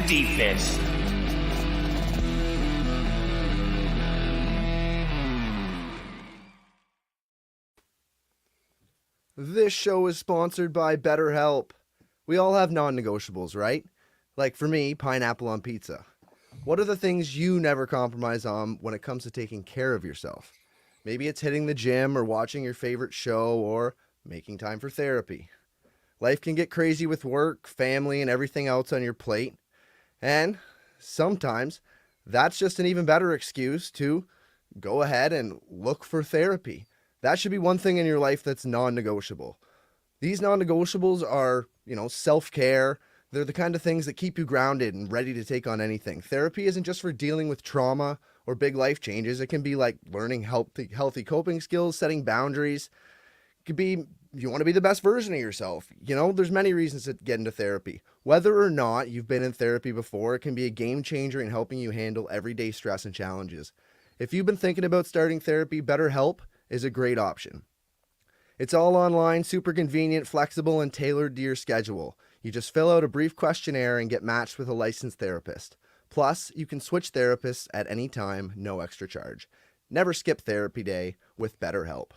deepest. This show is sponsored by BetterHelp. We all have non-negotiables, right? Like for me, pineapple on pizza. What are the things you never compromise on when it comes to taking care of yourself? Maybe it's hitting the gym or watching your favorite show or making time for therapy. Life can get crazy with work, family, and everything else on your plate. And sometimes that's just an even better excuse to go ahead and look for therapy. That should be one thing in your life that's non-negotiable. These non-negotiables are, self-care. They're the kind of things that keep you grounded and ready to take on anything. Therapy isn't just for dealing with trauma or big life changes. It can be like learning healthy coping skills, setting boundaries. It could be you want to be the best version of yourself. There's many reasons to get into therapy. Whether or not you've been in therapy before, it can be a game changer in helping you handle everyday stress and challenges. If you've been thinking about starting therapy, BetterHelp is a great option. It's all online, super convenient, flexible, and tailored to your schedule. You just fill out a brief questionnaire and get matched with a licensed therapist. Plus, you can switch therapists at any time, no extra charge. Never skip therapy day with BetterHelp.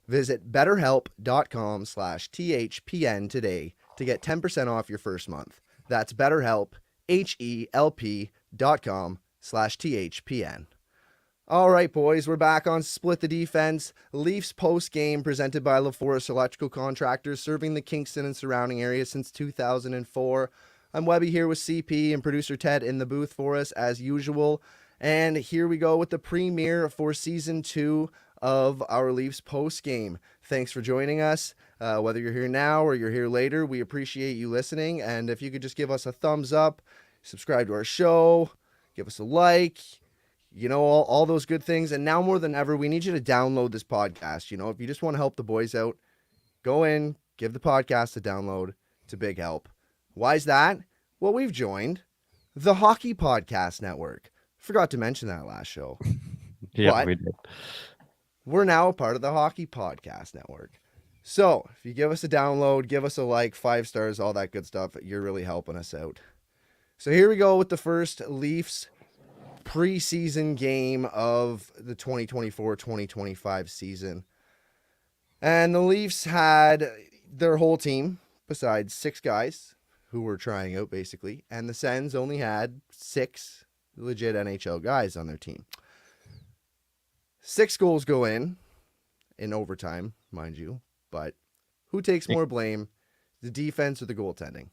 Visit betterhelp.com/THPN today to get 10% off your first month. That's BetterHelp, HELP.com/THPN. All right, boys, we're back on Split the Defense. Leafs post-game presented by LaForest Electrical Contractors, serving the Kingston and surrounding area since 2004. I'm Webby here with CP and producer Ted in the booth for us as usual. And here we go with the premiere for Season 2 of our Leafs post-game. Thanks for joining us. Whether you're here now or you're here later, we appreciate you listening. And if you could just give us a thumbs up, subscribe to our show, give us a like, all those good things. And now more than ever, we need you to download this podcast. If you just want to help the boys out, go in, give the podcast a download. It's a big help. Why is that? Well, we've joined the Hockey Podcast Network. Forgot to mention that last show. Yeah, we did. We're now a part of the Hockey Podcast Network. So if you give us a download, give us a like, 5 stars, all that good stuff, you're really helping us out. So here we go with the first Leafs preseason game of the 2024-2025 season. And the Leafs had their whole team, besides 6 guys who were trying out, basically. And the Sens only had 6 legit NHL guys on their team. 6 goals go in overtime, mind you. But who takes more blame, the defense or the goaltending?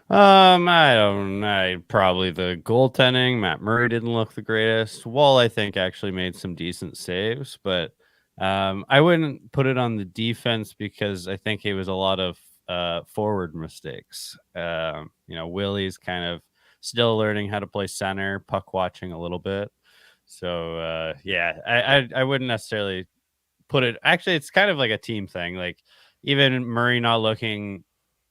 I don't know. Probably the goaltending. Matt Murray didn't look the greatest. Wall, I think, actually made some decent saves, but I wouldn't put it on the defense because I think it was a lot of forward mistakes. Willie's kind of still learning how to play center, puck watching a little bit. So I wouldn't necessarily put it. Actually, it's kind of like a team thing. Like even Murray not looking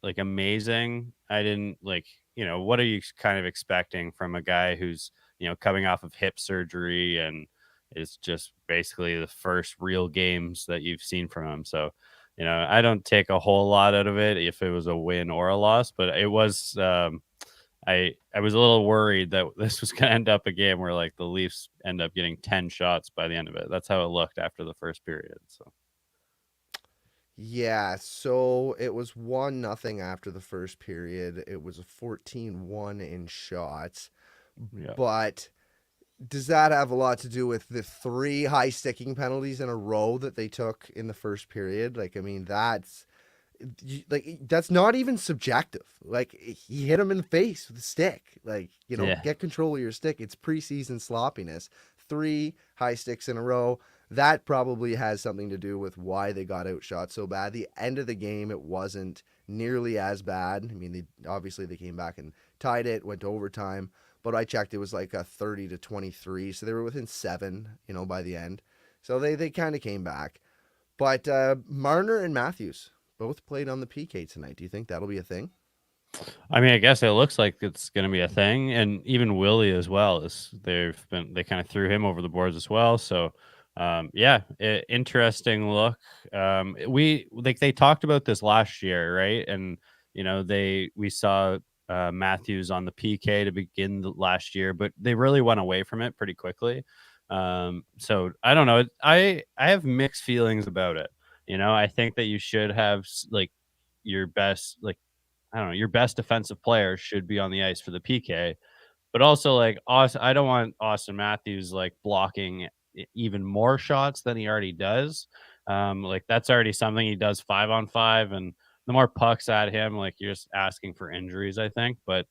like amazing. I didn't what are you kind of expecting from a guy who's, coming off of hip surgery and is just basically the first real games that you've seen from him. So, I don't take a whole lot out of it if it was a win or a loss, but it was, I was a little worried that this was going to end up a game where like the Leafs end up getting 10 shots by the end of it. That's how it looked after the first period. So. Yeah, so it was 1-0 after the first period. It was a 14-1 in shots. Yeah. But does that have a lot to do with the 3 high sticking penalties in a row that they took in the first period? That's not even subjective. Like, he hit him in the face with a stick. Get control of your stick. It's preseason sloppiness. 3 high sticks in a row. That probably has something to do with why they got outshot so bad. The end of the game, it wasn't nearly as bad. I mean, they came back and tied it, went to overtime. But I checked, it was like a 30-23. So they were within 7, by the end. So they kind of came back. But Marner and Matthews both played on the PK tonight. Do you think that'll be a thing? I mean, I guess it looks like it's going to be a thing. And even Willie as well. They kind of threw him over the boards as well. So interesting look. They talked about this last year, right? And we saw Matthews on the PK to begin the last year, but they really went away from it pretty quickly. So I don't know. I have mixed feelings about it. I think that you should have like your best, like, I don't know, your best defensive player should be on the ice for the PK, but also, like, I don't want Austin Matthews, like, blocking even more shots than he already does. Like, that's already something he does 5-on-5, and the more pucks at him, like, you're just asking for injuries, I think. But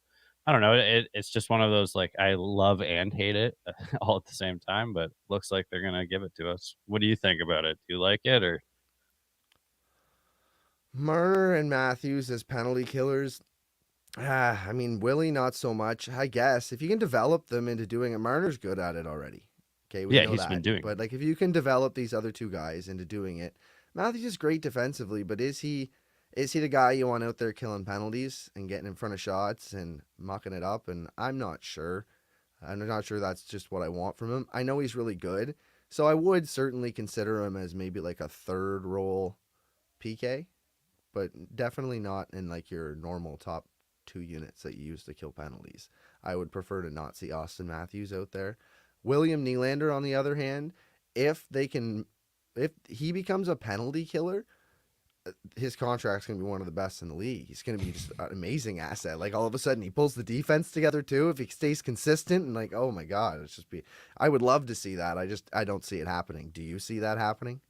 I don't know. It's just one of those, like, I love and hate it all at the same time, but looks like they're gonna give it to us. What do you think about it? Do you like it, or Marner and Matthews as penalty killers. I mean, Willie, not so much. I guess if you can develop them into doing it, Marner's good at it already. Okay, we yeah, know he's been that. doing But it. like, if you can develop these other two guys into doing it, Matthews is great defensively. But is he the guy you want out there killing penalties and getting in front of shots and mucking it up? And I'm not sure. I'm not sure that's just what I want from him. I know he's really good, so I would certainly consider him as maybe like a third role PK, but definitely not in like your normal top two units that you use to kill penalties. I would prefer to not see Austin Matthews out there. William Nylander, on the other hand, if they can, if he becomes a penalty killer, his contract's gonna be one of the best in the league. He's gonna be just an amazing asset. Like all of a sudden, he pulls the defense together too. If he stays consistent and like, oh my god, it's just be. I would love to see that. I don't see it happening. Do you see that happening?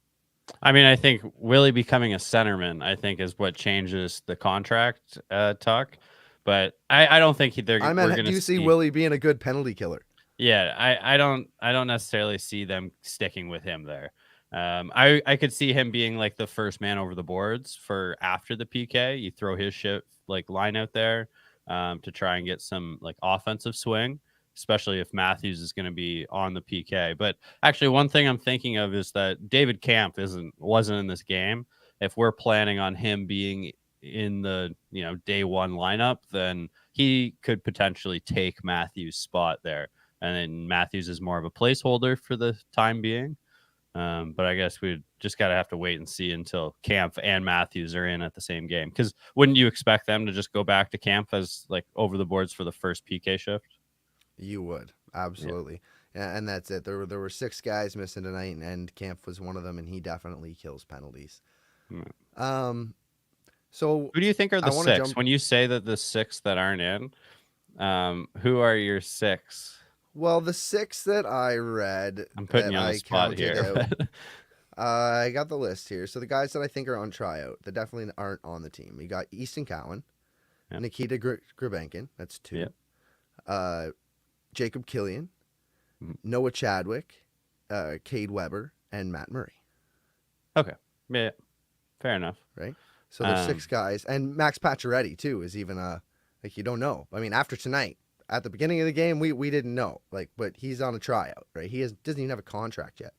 I mean, I think Willie becoming a centerman, I think, is what changes the contract talk. But I don't think I we're meant, gonna do you see see. Willie being a good penalty killer? Yeah, I don't necessarily see them sticking with him there. I could see him being like the first man over the boards for after the PK. You throw his shit like line out there to try and get some like offensive swing, especially if Matthews is going to be on the PK. But actually, one thing I'm thinking of is that David Camp wasn't in this game. If we're planning on him being in the day one lineup, then he could potentially take Matthews' spot there, and then Matthews is more of a placeholder for the time being. But I guess we just gotta have to wait and see until Camp and Matthews are in at the same game. Because wouldn't you expect them to just go back to Camp as like over the boards for the first PK shift? You would Yeah. absolutely, and that's it. There were six guys missing tonight, and Camp was one of them, and he definitely kills penalties. Mm. Um, so Who do you think are I the want to six? jump. When you say that the six that aren't in, who are your six? Well, the six that I read I'm putting that you on the I spot counted here, out, but I got the list here. So the guys that I think are on tryout that definitely aren't on the team. We got Easton Cowan, yeah, Nikita Grabenkin, that's yeah, two. Uh, Jacob Killian, mhm. Noah Chadwick, Cade Weber, and Matt Murray. Okay, yeah, fair enough. Right. So there's Um, six guys, and Max Pacioretty too is even like you don't know. I mean, after tonight, at the beginning of the game, we didn't know like, but he's on a tryout, right? Doesn't even have a contract yet.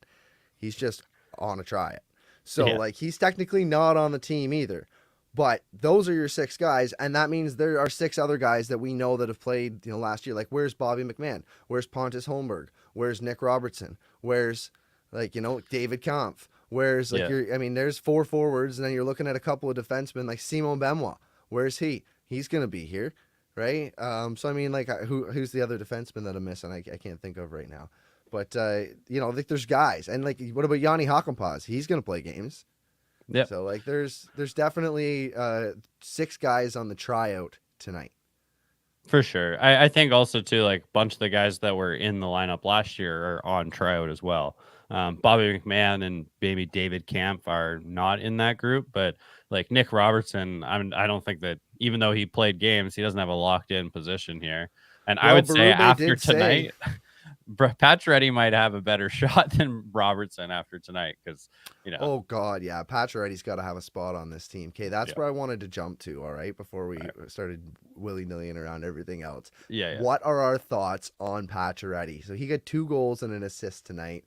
He's just on a tryout. So yeah, like he's technically not on the team either. But those are your six guys, and that means there are six other guys that we know that have played, last year. Like where's Bobby McMahon? Where's Pontus Holmberg? Where's Nick Robertson? Where's David Kampf? Where's like yeah. you're I mean, there's four forwards, and then you're looking at a couple of defensemen like Simon Benoit. Where's he? He's gonna be here, right? So I mean, like who's the other defenseman that I'm missing? I can't think of right now. But like there's guys, and like what about Yanni Hakanpaz? He's gonna play games. Yep. So like there's definitely six guys on the tryout tonight. For sure. I think also too, like a bunch of the guys that were in the lineup last year are on tryout as well. Bobby McMahon and maybe David Camp are not in that group, but like Nick Robertson, I don't think that even though he played games, he doesn't have a locked in position here. And I Well, would say Berube after did say, tonight, Pacioretty might have a better shot than Robertson after tonight because "Oh God, yeah, Pacioretty's got to have a spot on this team." Okay, that's yeah, where I wanted to jump to. All right, before we right. started willy nillying around everything else, Yeah, yeah, what are our thoughts on Pacioretty? So he got 2 goals and an assist tonight.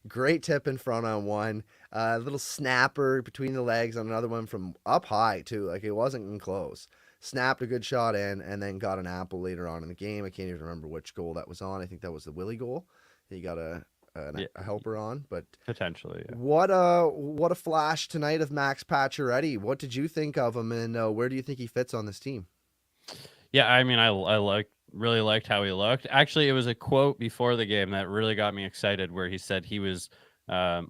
Great tip in front on one. Little snapper between the legs on another one from up high too. Like it wasn't even close. Snapped a good shot in, and then got an apple later on in the game. I can't even remember which goal that was on. I think that was the Willie goal. He got yeah, a helper on. But potentially. Yeah. what a flash tonight of Max Pacioretty. What did you think of him, and where do you think he fits on this team? Yeah, I mean, I really liked how he looked. Actually, it was a quote before the game that really got me excited, where he said he was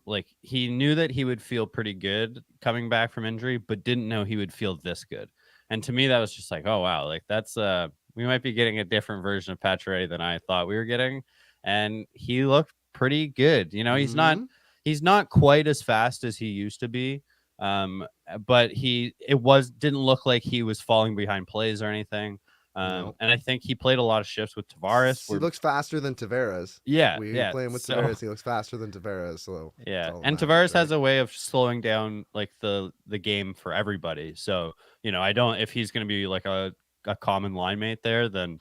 like he knew that he would feel pretty good coming back from injury, but didn't know he would feel this good. And to me, that was just like, oh wow, like that's we might be getting a different version of Pacioretty than I thought we were getting, and he looked pretty good. You know, Hmm. he's not quite as fast as he used to be. But it didn't look like he was falling behind plays or anything. No. And I think he played a lot of shifts with Tavares. He Where looks faster than Tavares. yeah, We yeah. play him with So Tavares. He looks faster than Tavares. So that's yeah, all that and matters, Tavares right? has a way of slowing down like the game for everybody. So I don't if he's going to be like a common line mate there, then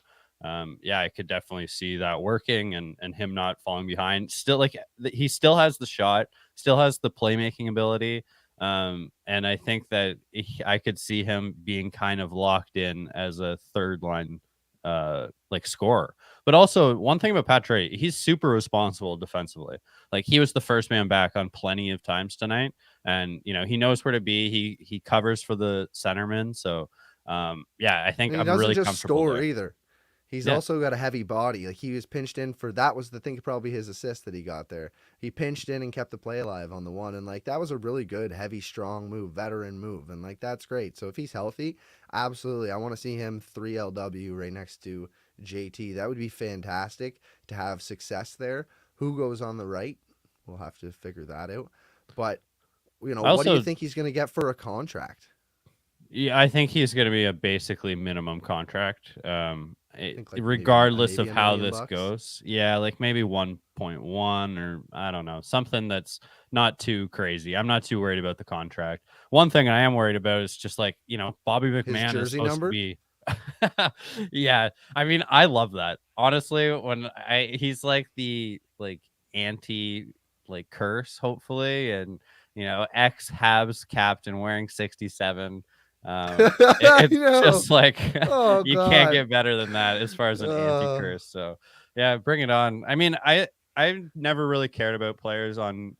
yeah, I could definitely see that working and him not falling behind. Still, like he still has the shot, still has the playmaking ability. And I think that I could see him being kind of locked in as a third line like scorer. But also one thing about Patrick, he's super responsible defensively. Like he was the first man back on plenty of times tonight, and he knows where to be. He covers for the centerman, so yeah, I think And he I'm doesn't really just comfortable score there. either. He's Yeah, also got a heavy body. Like he was pinched in for that was the thing probably his assist that he got there. He pinched in and kept the play alive on the one and like that was a really good heavy strong move, veteran move and like that's great. So if he's healthy, absolutely I want to see him 3LW right next to JT. That would be fantastic to have success there. Who goes on the right? We'll have to figure that out. But I what do you also think he's going to get for a contract? yeah, I think he's going to be a basically minimum contract. I think like Regardless maybe of a how million this bucks. goes, yeah, like maybe 1.1 or I don't know, something that's not too crazy. I'm not too worried about the contract. One thing I am worried about is just like Bobby His McMahon is jersey supposed to number? be. Yeah, I mean, I love that honestly. He's like the like anti like curse, hopefully, and ex Habs captain wearing 67. I It's know. just like Oh you can't God. get better than that as far as an Uh, anti-curse. So yeah, bring it on. I mean, I never really cared about players on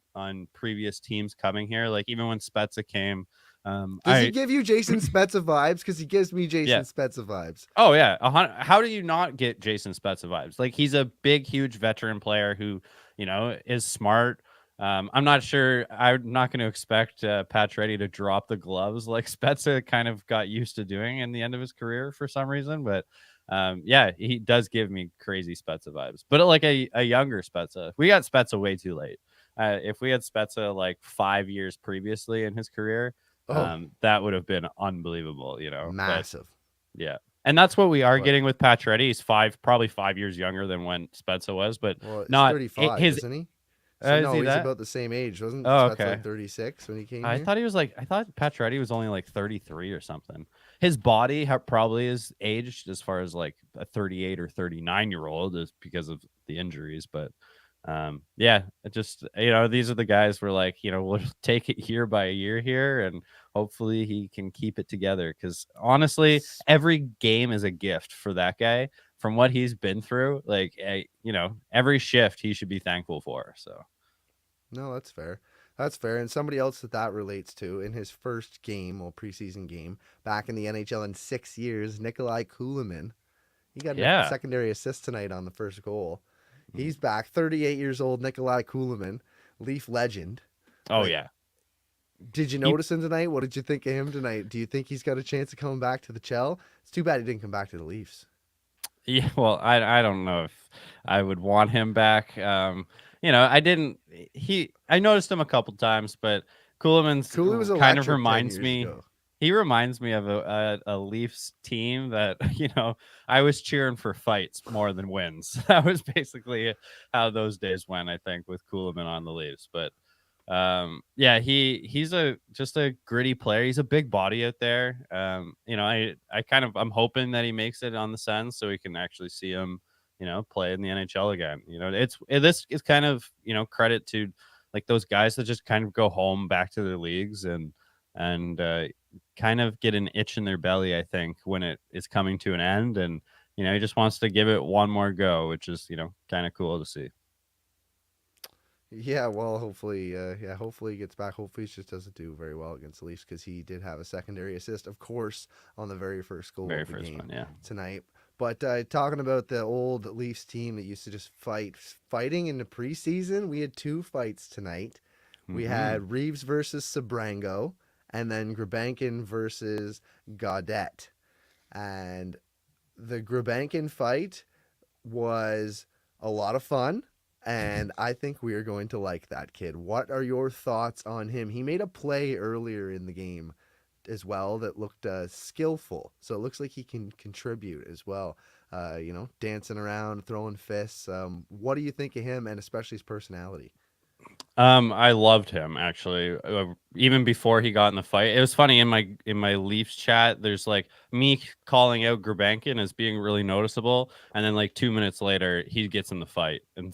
previous teams coming here. Like even when Spezza came, does he I give you Jason Spezza vibes? Because he gives me Jason yeah. Spezza vibes. Oh yeah, how do you not get Jason Spezza vibes? Like he's a big, huge veteran player who is smart. I'm not sure. I'm not going to expect Pacioretty to drop the gloves like Spezza kind of got used to doing in the end of his career for some reason. But yeah, he does give me crazy Spezza vibes. But like a younger Spezza, we got Spezza way too late. If we had Spezza like 5 years previously in his career, Oh, that would have been unbelievable. But massive. yeah. And that's what we are But getting with Pacioretty. He's probably 5 years younger than when Spezza was, but well, he's not 35, his. isn't he? So Is no, he he's that? about the same age. Wasn't Oh, Spezza okay. like 36 when he came I here? thought he was like I thought Pacioretty was only like 33 or something. His body probably is aged as far as like a 38 or 39-year-old is because of the injuries, but yeah, it just these are the guys we're like, we'll take it year by year here and hopefully he can keep it together cuz honestly, every game is a gift for that guy from what he's been through. Like every shift he should be thankful for. So No, that's fair. That's fair. And somebody else that relates to in his first game, well, preseason game, back in the NHL in 6 years, Nikolai Kulemin. He got a yeah. secondary assist tonight on the first goal. Mhm. He's back. 38 years old, Nikolai Kulemin, Leaf legend. Oh Like, yeah. did you He notice him tonight? What did you think of him tonight? Do you think he's got a chance of coming back to the Chell? It's too bad he didn't come back to the Leafs. Yeah, well, I don't know if I would want him back. I didn't. I noticed him a couple times, but Kuhlman's Cooley was kind of electric 10 reminds years me. ago. He reminds me of a Leafs team that I was cheering for fights more than wins. That was basically how those days went. I think with Kuhlman on the Leafs, but yeah, he's just a gritty player. He's a big body out there. I'm hoping that he makes it on the Sens so we can actually see him play in the NHL again. This is kind of credit to like those guys that just kind of go home back to their leagues and kind of get an itch in their belly, I think, when it is coming to an end, and he just wants to give it one more go, which is kind of cool to see. Yeah, well, hopefully he gets back. Hopefully he just doesn't do very well against the Leafs because he did have a secondary assist, of course, on the very first goal Very of the first game one, yeah. tonight. But talking about the old Leafs team that used to just fighting in the preseason, we had two fights tonight. We Hmm. had Reeves versus Sabrango, and then Grabankin versus Gaudette. And the Grabankin fight was a lot of fun, and I think we are going to like that kid. What are your thoughts on him? He made a play earlier in the game as well that looked skillful, so it looks like he can contribute as well. Dancing around, throwing fists. What do you think of him, and especially his personality? I loved him actually. Even before he got in the fight, it was funny in my Leafs chat. There's like me calling out Grabankin as being really noticeable, and then like 2 minutes later, he gets in the fight, and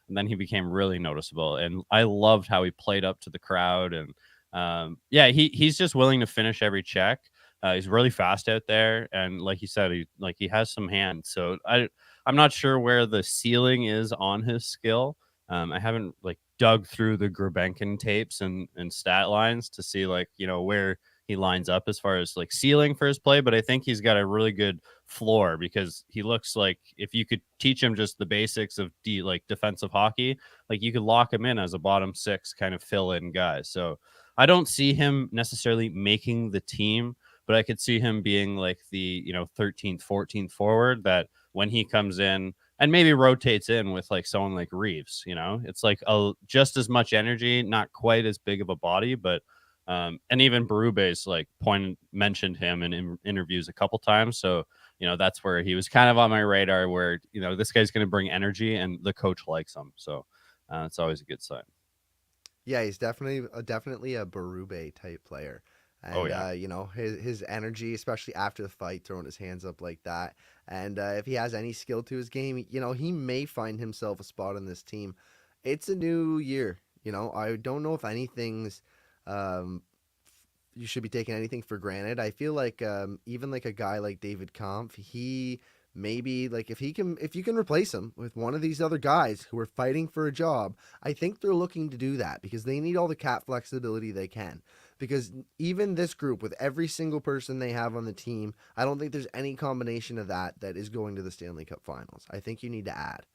then he became really noticeable. And I loved how he played up to the crowd, and yeah, he's just willing to finish every check. He's really fast out there, and like you said, he has some hands. So I'm not sure where the ceiling is on his skill. I haven't like dug through the Grubenkin tapes and stat lines to see like where he lines up as far as like ceiling for his play, but I think he's got a really good floor because he looks like if you could teach him just the basics of like defensive hockey, like you could lock him in as a bottom six kind of fill in guy. So I don't see him necessarily making the team, but I could see him being like the 13th, 14th forward that when he comes in and maybe rotates in with like someone like Reeves. It's like just as much energy, not quite as big of a body, but and even Berube's like mentioned him in interviews a couple times. So that's where he was kind of on my radar. Where this guy's going to bring energy, and the coach likes him. So it's always a good sign. Yeah, he's definitely a Berube type player. Oh And yeah. his energy, especially after the fight, throwing his hands up like that, and if he has any skill to his game, he may find himself a spot on this team. It's a new year. I don't know if anything's um, you should be taking anything for granted. I feel like even like a guy like David Kampf, he maybe like if you can replace him with one of these other guys who are fighting for a job, I think they're looking to do that because they need all the cap flexibility they can. Because even this group with every single person they have on the team, I don't think there's any combination of that is going to the Stanley Cup Finals. I think you need to add.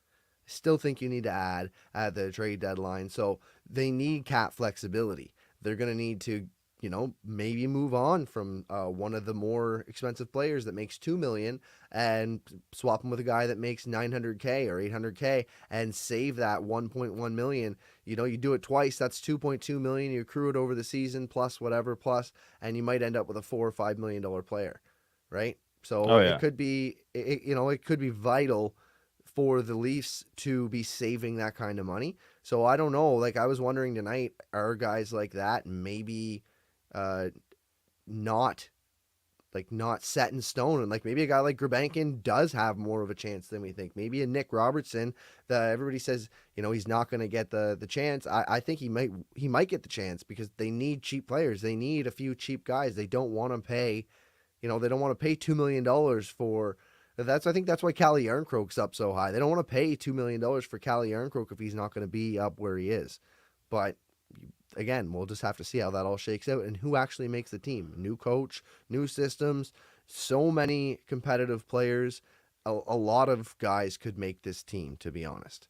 Still think you need to add at the trade deadline. So they need cap flexibility. They're going to need to, maybe move on from one of the more expensive players that makes 2 million and swap him with a guy that makes 900K or 800K and save that 1.1 million. You do it twice. That's 2.2 million. You accrue it over the season plus whatever plus, and you might end up with a $4 or $5 million player, right? So Oh it yeah. could be, it could be vital for the Leafs to be saving that kind of money. So I don't know. Like I was wondering tonight, are guys like that maybe uh, not not set in stone, and like maybe a guy like Grabankin does have more of a chance than we think. Maybe a Nick Robertson that everybody says he's not going to get the chance. I think he might get the chance because they need cheap players. They need a few cheap guys. They don't want to pay they don't want to pay $2 million for. I think that's why Calle Yarncroke's up so high. They don't want to pay $2 million for Calle Yarncroke if he's not going to be up where he is. But again, we'll just have to see how that all shakes out and who actually makes the team. New coach, new systems, so many competitive players. A lot of guys could make this team, to be honest.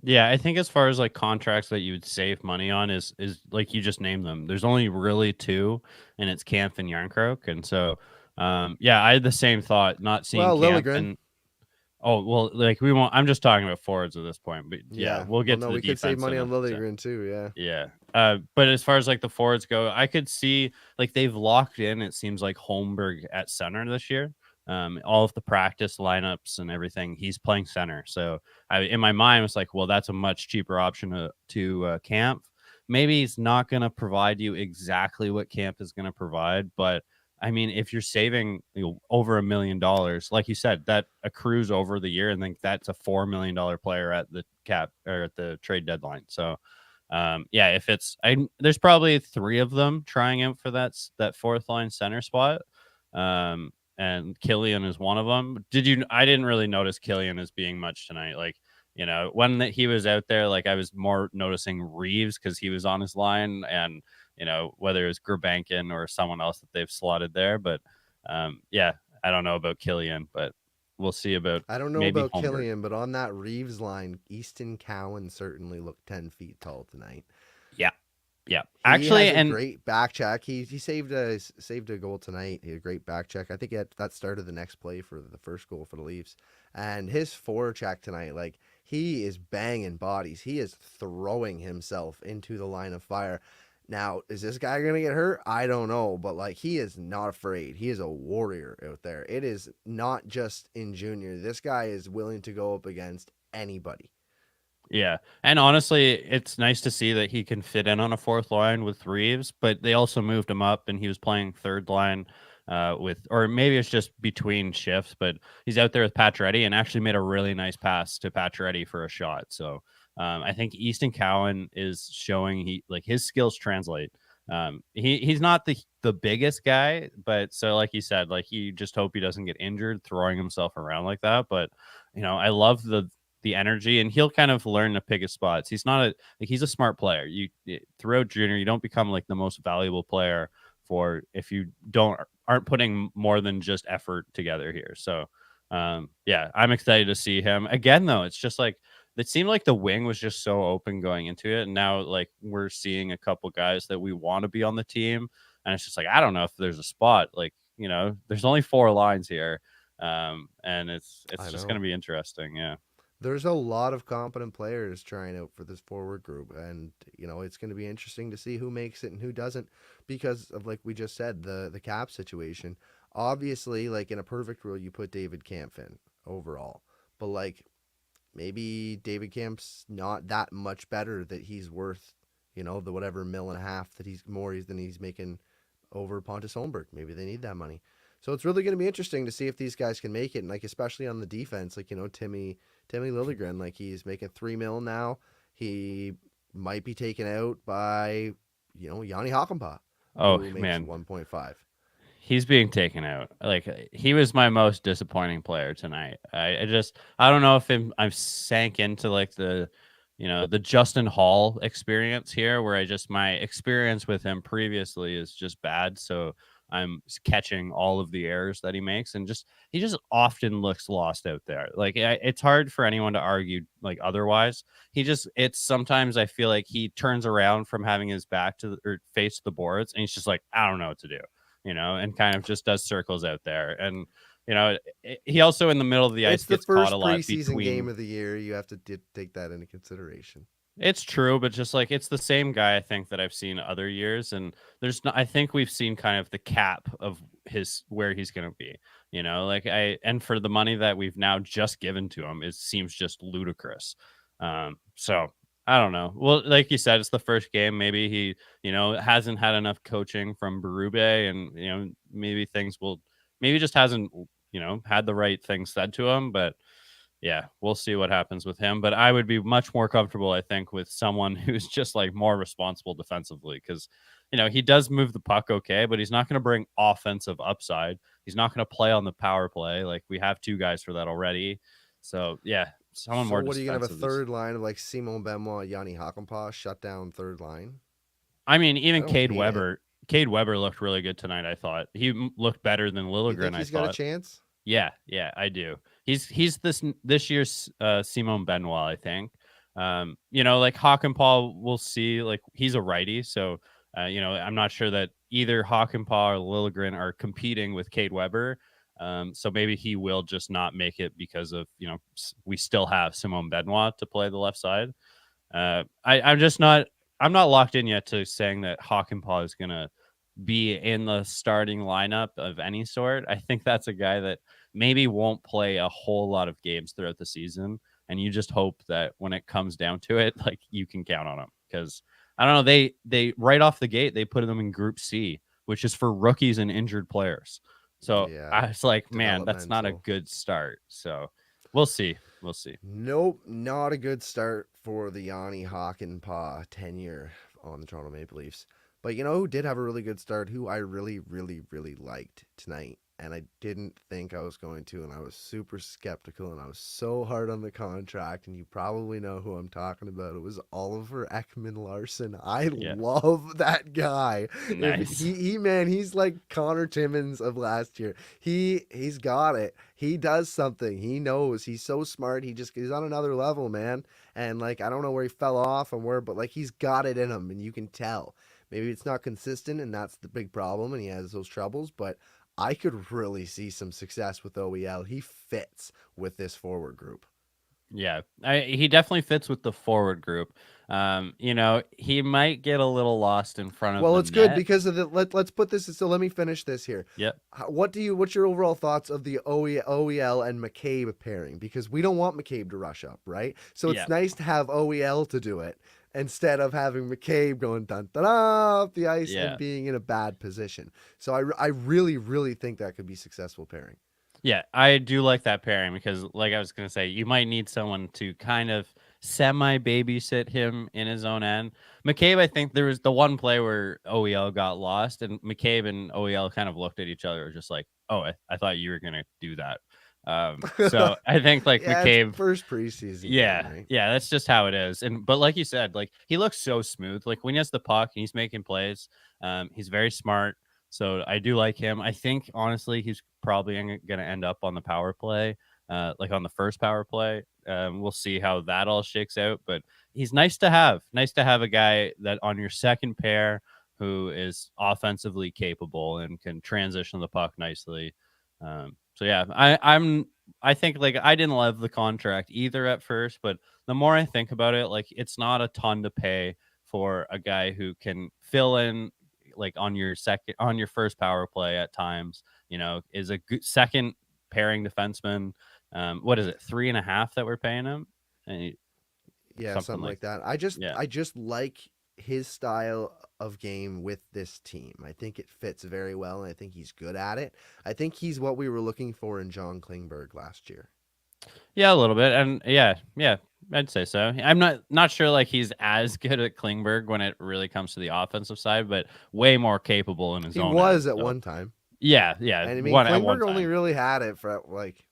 Yeah, I think as far as like contracts that you would save money on is like you just named them. There's only really two, and it's Camp and Yarncroke. And so yeah, I had the same thought, not seeing Well, Camp Lilligren. and oh well, like we won't. I'm just talking about forwards at this point, but yeah, Yeah. we'll Well, get to no, the we could save defense money in on a sec. Lilligren too. Yeah. Yeah. But as far as like the forwards go, I could see like they've locked in, it seems like Holmberg at center this year. All of the practice lineups and everything, he's playing center. So in my mind, was like, well, that's a much cheaper option to Camp. Maybe he's not going to provide you exactly what Camp is going to provide, but I mean, if you're saving over $1 million, like you said, that accrues over the year, and then that's a $4 million player at the cap or at the trade deadline. So yeah, if there's probably three of them trying out for that fourth line center spot. And Killian is one of them. I didn't really notice Killian as being much tonight. Like when he was out there, like I was more noticing Reeves because he was on his line, and whether it was Gurbankin or someone else that they've slotted there. But yeah, I don't know about Killian, but we'll see about I don't know maybe about Holmberg. Killian, but on that Reeves line, Easton Cowan certainly looked 10 feet tall tonight. Yeah, yeah, He actually, has a and great back check. He saved a goal tonight. He had a great back check. I think that started the next play for the first goal for the Leafs. And his forecheck tonight, like he is banging bodies. He is throwing himself into the line of fire. Now, is this guy gonna get hurt? I don't know, but like he is not afraid. He is a warrior out there. It is not just in junior. This guy is willing to go up against anybody. yeah, and honestly, it's nice to see that he can fit in on a fourth line with Reeves, but they also moved him up, and he was playing third line or maybe it's just between shifts, but he's out there with Pacioretty and actually made a really nice pass to Pacioretty for a shot. So I think Easton Cowan is showing his skills translate. He's not the biggest guy, but so like you said, like you just hope he doesn't get injured throwing himself around like that. But I love the energy, and he'll kind of learn to pick his spots. He's a smart player. Throughout junior, you don't become like the most valuable player for if you aren't putting more than just effort together here. So yeah, I'm excited to see him again. Though it's just like it seemed like the wing was just so open going into it, and now like we're seeing a couple guys that we want to be on the team, and it's just like I don't know if there's a spot. Like there's only 4 lines here, and it's I just going to know. be interesting. Yeah. There's a lot of competent players trying out for this forward group, and it's going to be interesting to see who makes it and who doesn't because of, like we just said, the cap situation. Obviously, like in a perfect world, you put David Kampf in overall, but like maybe David Kamp's not that much better that he's worth the whatever mil and a half that than he's making over Pontus Holmberg. Maybe they need that money. So it's really going to be interesting to see if these guys can make it, and like especially on the defense, like Timmy Liljegren, like he's making 3 mil now. He might be taken out by Yanni Hakanpää, Oh who makes man, 1.5. he's being taken out. Like he was my most disappointing player tonight. I don't know if I've sank into like the Justin Hall experience here, where my experience with him previously is just bad. So I'm catching all of the errors that he makes, and he just often looks lost out there. Like it's hard for anyone to argue like otherwise. It's sometimes I feel like he turns around from having his back to or face the boards, and he's just like I don't know what to do, and kind of just does circles out there. And he also in the middle of the ice It's the gets caught a first lot preseason game between. of the year. You have to take that into consideration. It's true, but just like it's the same guy I think that I've seen other years, and I think we've seen kind of the cap of his where he's going to be. Like and for the money that we've now just given to him, it seems just ludicrous. So I don't know. Well, like you said, it's the first game. Maybe he, hasn't had enough coaching from Berube, and maybe just hasn't, had the right things said to him, but yeah, we'll see what happens with him. But I would be much more comfortable, I think, with someone who's just like more responsible defensively because, he does move the puck okay, but he's not going to bring offensive upside. He's not going to play on the power play. Like we have 2 guys for that already. So yeah, someone So more what are you gonna have a defensive is. third line of like Simon Benoit, Yanni Hakanpää, shut down third line? I mean, I even don't hate it. Cade Weber looked really good tonight. I thought he looked better than You think Liljegren. I he's got a thought. chance? Yeah, yeah, I do. He's this year's Simon Benoit, I think. Like Hawk and Paul, we'll see. Like he's a righty, so I'm not sure that either Hawk and Paul or Liljegren are competing with Cade Weber. So maybe he will just not make it because of we still have Simon Benoit to play the left side. I'm just not. I'm not locked in yet to saying that Hawk and Paul is gonna be in the starting lineup of any sort. I think that's a guy that maybe won't play a whole lot of games throughout the season. And you just hope that when it comes down to it, like you can count on him. Because I don't know, they right off the gate, they put them in Group C, which is for rookies and injured players. So Yeah, I was like, man, that's not a developmental. good start. So we'll see. We'll see. Nope, not a good start for the Yanni Hakanpää tenure on the Toronto Maple Leafs. But who did have a really good start, who I really, really, really liked tonight and I didn't think I was going to, and I was super skeptical, and I was so hard on the contract, and you probably know who I'm talking about. It was Oliver Ekman Larson. I Yeah. love that guy. If Nice. he man, he's like Connor Timmins of last year. He's got it. He does something. He knows. He's so smart. He's on another level, man. And like I don't know where he fell off and where, but like he's got it in him, and you can tell. Maybe it's not consistent, and that's the big problem, and he has those troubles, but I could really see some success with OEL. He fits with this forward group. Yeah, he definitely fits with the forward group. He might get a little lost in front of Well, the it's good net. because of the let's put this. So let me finish this here. Yep. What's your overall thoughts of the OEL and McCabe pairing? Because we don't want McCabe to rush up, right? So it's Yeah. nice to have OEL to do it instead of having McCabe going dun dun off the ice and Yeah. being in a bad position. So I really really think that could be successful pairing. Yeah, I do like that pairing because, like I was gonna say, you might need someone to kind of semi babysit him in his own end. McCabe, I think there was the one play where OEL got lost, and McCabe and OEL kind of looked at each other, just like, "Oh, I thought you were gonna do that." So I think like Yeah, it's McCabe, first preseason game, yeah, right? yeah, that's just how it is. But like you said, like he looks so smooth. Like when he has the puck and he's making plays, he's very smart. So I do like him. I think honestly, he's probably going to end up on the power play, like on the first power play. We'll see how that all shakes out. But he's nice to have. Nice to have a guy that on your second pair who is offensively capable and can transition the puck nicely. So yeah, I think like I didn't love the contract either at first, but the more I think about it, like it's not a ton to pay for a guy who can fill in like on your first power play at times, is a good second pairing defenseman. What is it, 3.5 that we're paying him? And Yeah, something something like like that. I just yeah. I just like his style of game with this team. I think it fits very well, and I think he's good at it. I think he's what we were looking for in John Klingberg last year. Yeah, a little bit. And yeah, I'd say so. I'm not sure like he's as good at Klingberg when it really comes to the offensive side, but way more capable in his He own end. was at So one time, yeah, and I mean one at one Klingberg only time. really had it for like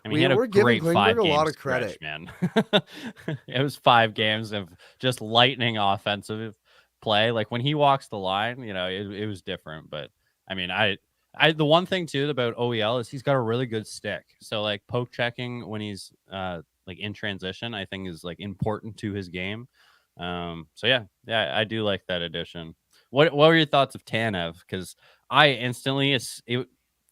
I mean, he had a we're giving great Klingberg a lot 5 game of stretch, credit. man. It was 5 games of just lightning offensive play. Like when he walks the line, it was different. But I mean, the one thing too about OEL is he's got a really good stick. So like poke checking when he's like in transition, I think is like important to his game. So yeah, I do like that addition. What were your thoughts of Tanev? Because I instantly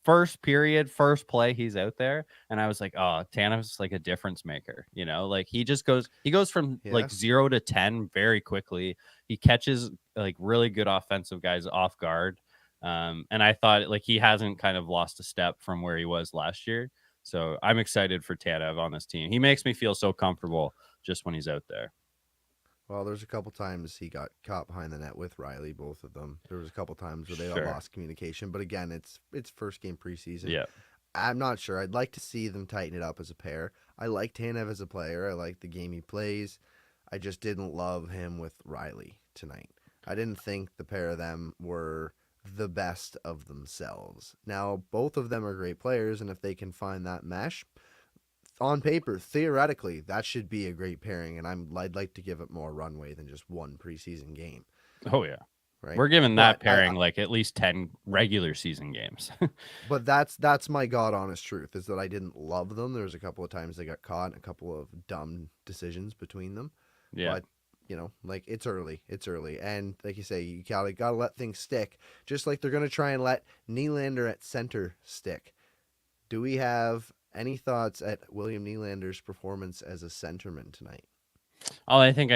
first period, first play, he's out there, and I was like, oh, Tanev's like a difference maker. Like he goes from Yeah. like 0 to 10 very quickly. He catches like really good offensive guys off guard. And I thought like he hasn't kind of lost a step from where he was last year. So I'm excited for Tanev on this team. He makes me feel so comfortable just when he's out there. Well, there's a couple times he got caught behind the net with Riley, both of them. There was a couple times where they got Sure. lost communication, but again, it's first game preseason. Yeah. I'm not sure. I'd like to see them tighten it up as a pair. I like Tanev as a player. I like the game he plays. I just didn't love him with Riley tonight. I didn't think the pair of them were the best of themselves. Now, both of them are great players, and if they can find that mesh, on paper, theoretically, that should be a great pairing, and I'd like to give it more runway than just one preseason game, Oh yeah. right? We're giving that But pairing like at least 10 regular season games. but that's my god honest truth is that I didn't love them. There was a couple of times they got caught, and a couple of dumb decisions between them. Yeah. But like it's early, and like you say, you gotta let things stick. Just like they're gonna try and let Nylander at center stick. Do we have any thoughts at William Nylander's performance as a centerman tonight? Oh, I think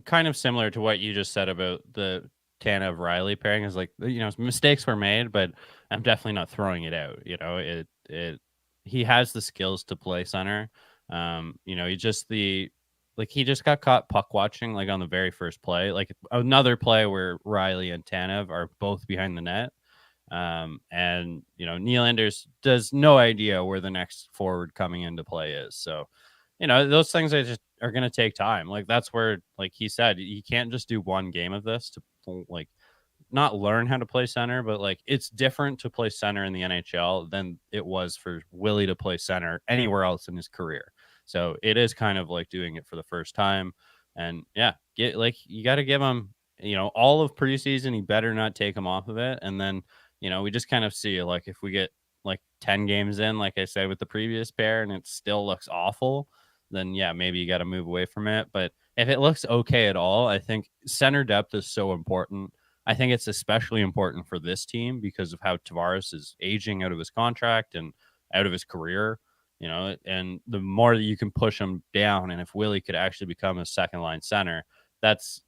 kind of similar to what you just said about the Tanev Riley pairing is like, mistakes were made, but I'm definitely not throwing it out. He has the skills to play center. He just got caught puck watching like on the very first play, like another play where Riley and Tanev are both behind the net. And Nylander's does no idea where the next forward coming into play is. So, those things are going to take time. Like that's where, like he said, you can't just do one game of this to like not learn how to play center, but like it's different to play center in the NHL than it was for Willie to play center anywhere else in his career. So it is kind of like doing it for the first time. And yeah, get like you got to give him, all of preseason. He better not take him off of it. And then, we just kind of see like if we get like 10 games in, like I said with the previous pair, and it still looks awful, then yeah, maybe you got to move away from it. But if it looks okay at all, I think center depth is so important. I think it's especially important for this team because of how Tavares is aging out of his contract and out of his career, and the more that you can push him down, and if Willie could actually become a second line center, that's,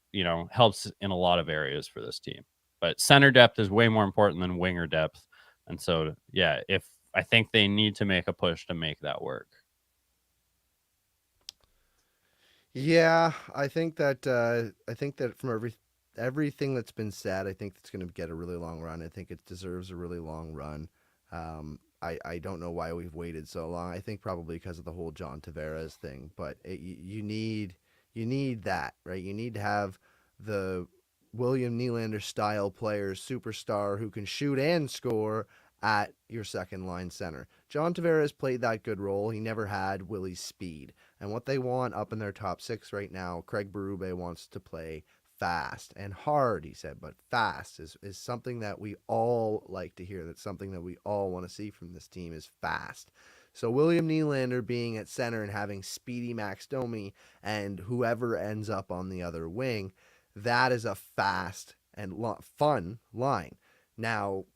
helps in a lot of areas for this team. But center depth is way more important than winger depth. And so, yeah, if I think they need to make a push to make that work. Yeah, I think that from everything that's been said, I think it's going to get a really long run. I think it deserves a really long run. I don't know why we've waited so long. I think probably because of the whole John Tavares thing. But you need that, right? You need to have the William Nylander style players, superstar who can shoot and score at your second line center. John Tavares played that good role. He never had Willie's speed. And what they want up in their top six right now, Craig Berube wants to play fast and hard, he said, but fast is something that we all like to hear. That's something that we all want to see from this team is fast. So William Nylander being at center and having speedy Max Domi and whoever ends up on the other wing, that is a fast and fun line. Now,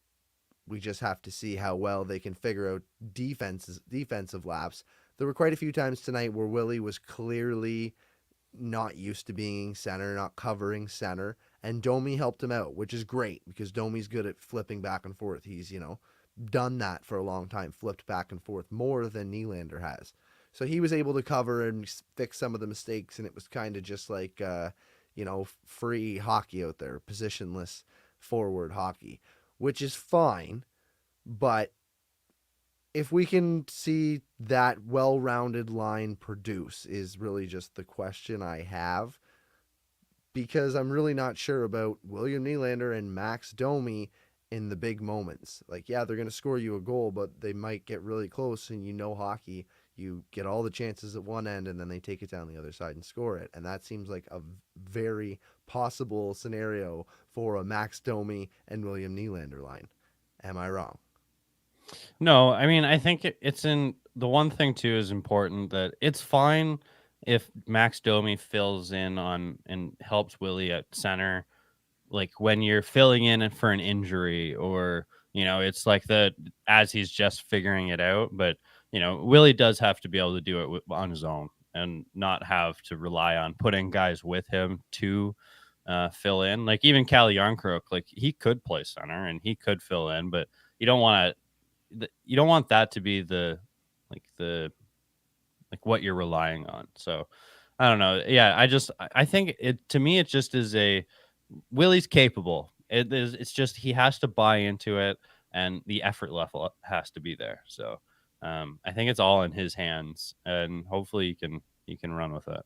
we just have to see how well they can figure out defensive laps. There were quite a few times tonight where Willie was clearly not used to being center, not covering center, and Domi helped him out, which is great because Domi's good at flipping back and forth. He's, done that for a long time, flipped back and forth more than Nylander has. So he was able to cover and fix some of the mistakes, and it was kind of just like, free hockey out there, positionless forward hockey, which is fine. But if we can see that well-rounded line produce is really just the question I have, because I'm really not sure about William Nylander and Max Domi in the big moments. Like, yeah, they're going to score you a goal, but they might get really close, and hockey, you get all the chances at one end, and then they take it down the other side and score it. And that seems like a very possible scenario for a Max Domi and William Nylander line. Am I wrong? No, I mean, I think it's in the one thing too is important that it's fine if Max Domi fills in on and helps Willie at center, like when you're filling in for an injury or, it's like as he's just figuring it out. But, Willie does have to be able to do it on his own and not have to rely on putting guys with him to fill in. Like even Calle Yarncroke, like he could play center and he could fill in, but you don't want that to be the what you're relying on. So I don't know. Yeah, I think it to me it just is a Willie's capable. It's just he has to buy into it and the effort level has to be there. So I think it's all in his hands and hopefully he can run with it.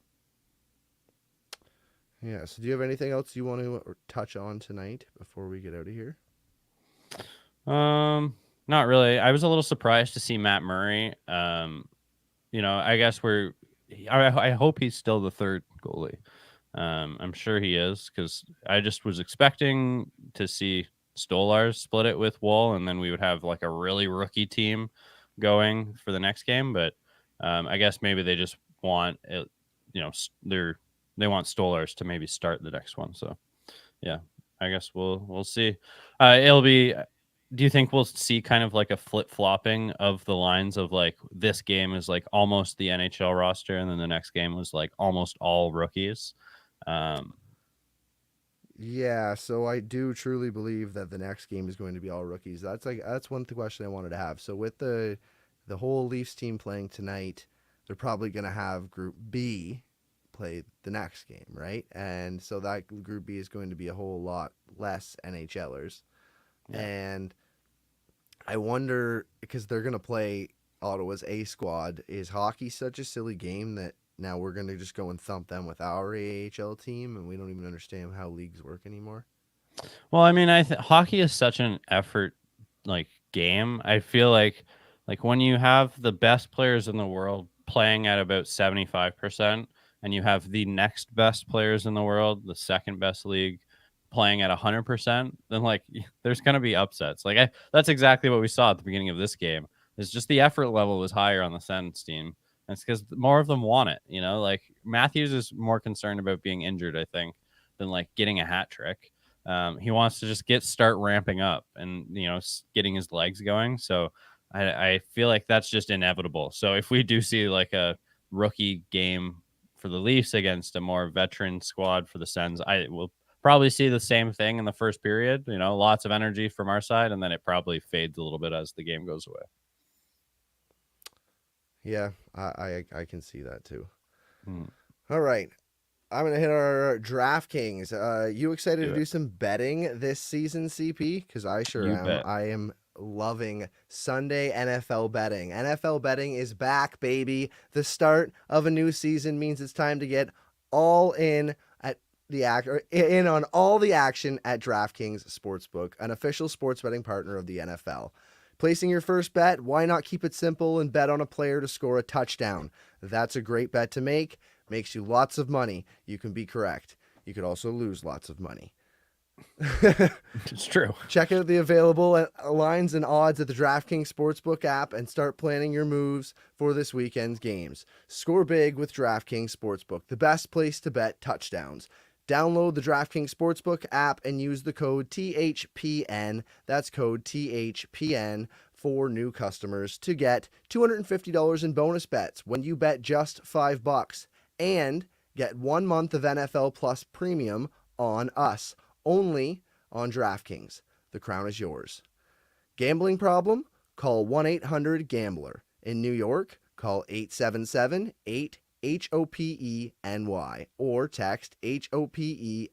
Yeah. So, do you have anything else you want to touch on tonight before we get out of here? Not really. I was a little surprised to see Matt Murray. I guess I hope he's still the third goalie. I'm sure he is because I just was expecting to see Stolarz split it with Woll, and then we would have like a really rookie team going for the next game. But I guess maybe they just want it. They want Stolarz to maybe start the next one. So yeah, I guess we'll see. It'll be. Do you think we'll see kind of like a flip flopping of the lines of like this game is like almost the NHL roster, and then the next game was like almost all rookies? Yeah, so I do truly believe that the next game is going to be all rookies. That's one question I wanted to have. So with the whole Leafs team playing tonight, they're probably going to have Group B play the next game, right? And so that Group B is going to be a whole lot less NHLers. Yeah. And I wonder, because they're going to play Ottawa's A squad, is hockey such a silly game that now we're going to just go and thump them with our AHL team and we don't even understand how leagues work anymore? Well, I mean, hockey is such an effort like game. I feel like when you have the best players in the world playing at about 75% and you have the next best players in the world, the second best league playing at 100%, then like there's going to be upsets. That's exactly what we saw at the beginning of this game. It's just the effort level was higher on the Sens team. And it's because more of them want it, like Matthews is more concerned about being injured, I think, than like getting a hat trick. He wants to just start ramping up and getting his legs going. So I feel like that's just inevitable. So if we do see like a rookie game for the Leafs against a more veteran squad for the Sens, I will probably see the same thing in the first period. Lots of energy from our side, and then it probably fades a little bit as the game goes away. Yeah, I can see that too. Hmm. All right. I'm going to hit our DraftKings. You excited to do some betting this season, CP? Because I sure am. Bet. I am loving Sunday NFL betting. NFL betting is back, baby. The start of a new season means it's time to get all in at in on all the action at DraftKings Sportsbook, an official sports betting partner of the NFL. Placing your first bet, why not keep it simple and bet on a player to score a touchdown? That's a great bet to make. Makes you lots of money. You can be correct. You could also lose lots of money. It's true. Check out the available lines and odds at the DraftKings Sportsbook app and start planning your moves for this weekend's games. Score big with DraftKings Sportsbook, the best place to bet touchdowns. Download the DraftKings Sportsbook app and use the code THPN. That's code THPN for new customers to get $250 in bonus bets when you bet just $5. And get 1 month of NFL Plus Premium on us, only on DraftKings. The crown is yours. Gambling problem? Call 1-800-GAMBLER. In New York, call 877-8-HOPENY or text HOPENY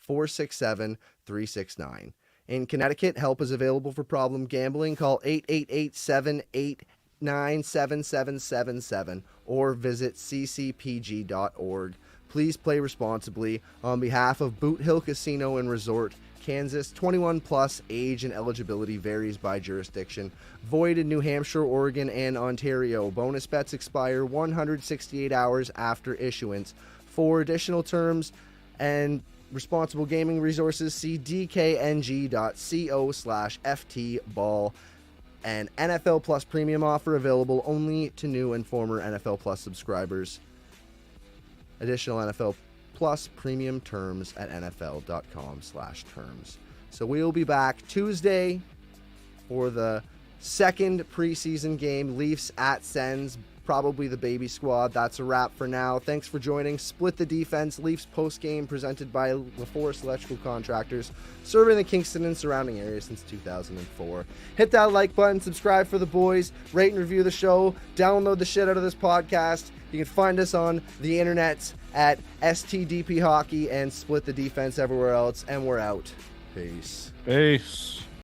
467-369. In Connecticut, help is available for problem gambling. Call 888-789-7777 or visit ccpg.org. Please play responsibly. On behalf of Boot Hill Casino and Resort, Kansas, 21 plus, age and eligibility varies by jurisdiction. Void in New Hampshire, Oregon, and Ontario. Bonus bets expire 168 hours after issuance. For additional terms and responsible gaming resources, see dkng.co/ftball. An NFL Plus premium offer available only to new and former NFL Plus subscribers. Additional NFL Plus premium terms at nfl.com/terms. So we'll be back Tuesday for the second preseason game, Leafs at Sens. Probably the baby squad. That's a wrap for now. Thanks for joining Split the Defense, Leafs post-game presented by LaForest Electrical Contractors, serving the Kingston and surrounding areas since 2004. Hit that like button, subscribe for the boys, rate and review the show, download the shit out of this podcast. You can find us on the internet at STDP Hockey and Split the Defense everywhere else, and we're out. Peace. Peace.